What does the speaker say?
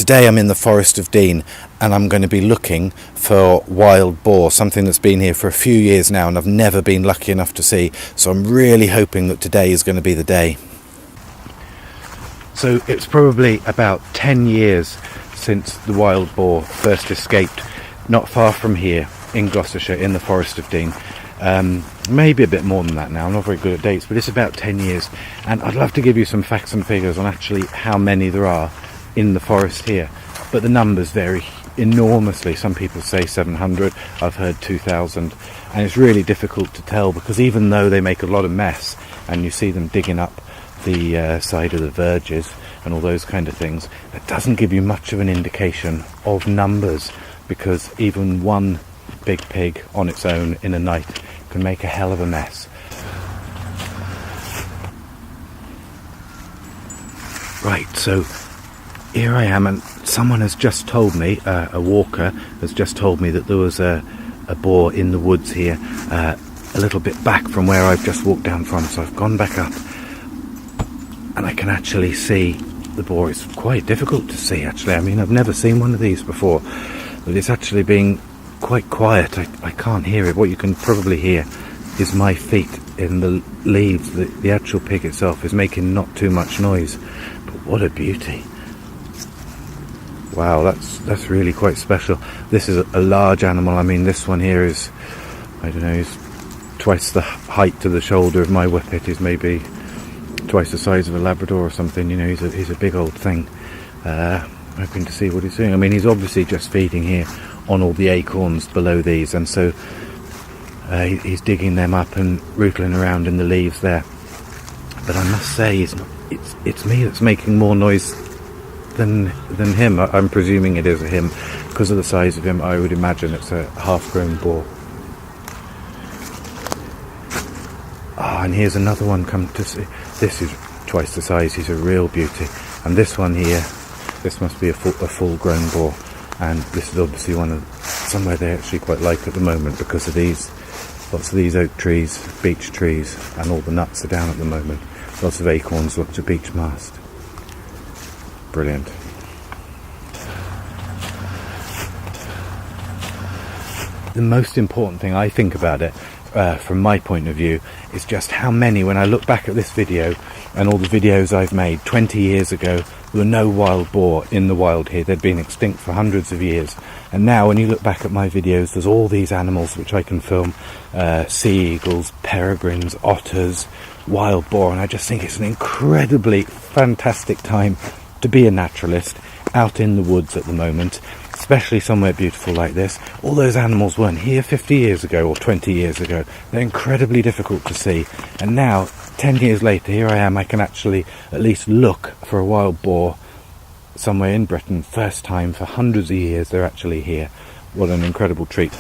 Today I'm in the Forest of Dean and I'm going to be looking for wild boar, something that's been here for a few years now and I've never been lucky enough to see, so I'm really hoping that today is going to be the day. So it's probably about 10 years since the wild boar first escaped not far from here in Gloucestershire in the Forest of Dean. Maybe a bit more than that now, I'm not very good at dates, but it's about 10 years, and I'd love to give you some facts and figures on actually how many there are in the forest here, but the numbers vary enormously. Some people say 700, I've heard 2,000, and it's really difficult to tell because even though they make a lot of mess and you see them digging up the side of the verges and all those kind of things, that doesn't give you much of an indication of numbers, because even one big pig on its own in a night can make a hell of a mess. Right, so here I am, and someone has just told me, a walker has just told me that there was a boar in the woods here, a little bit back from where I've just walked down from. So I've gone back up and I can actually see the boar. It's quite difficult to see actually. I mean, I've never seen one of these before, but it's actually being quite quiet. I can't hear it. What you can probably hear is my feet in the leaves. The actual pig itself is making not too much noise, but what a beauty. Wow, that's really quite special. This is a large animal. I mean, this one here is, I don't know, he's twice the height to the shoulder of my whippet. He's maybe twice the size of a Labrador or something. You know, he's a big old thing. Hoping to see what he's doing. I mean, he's obviously just feeding here on all the acorns below these, and so he's digging them up and rootling around in the leaves there. But I must say, it's me that's making more noise than him. I'm presuming it is a him because of the size of him. I would imagine it's a half-grown boar. And here's another one come to see. This is twice the size. He's a real beauty. And this one here, this must be a full-grown boar. And this is obviously somewhere they actually quite like at the moment because of lots of these oak trees, beech trees, and all the nuts are down at the moment. Lots of acorns, lots of beech mast. Brilliant. The most important thing I think about it, from my point of view, is just how many, when I look back at this video and all the videos I've made 20 years ago, there were no wild boar in the wild here. They'd been extinct for hundreds of years. And now when you look back at my videos, there's all these animals which I can film, sea eagles, peregrines, otters, wild boar, and I just think it's an incredibly fantastic time to be a naturalist out in the woods at the moment, especially somewhere beautiful like this. All those animals weren't here 50 years ago or 20 years ago. They're incredibly difficult to see, and now 10 years later here I am. I can actually at least look for a wild boar somewhere in Britain. First time for hundreds of years they're actually here. What an incredible treat.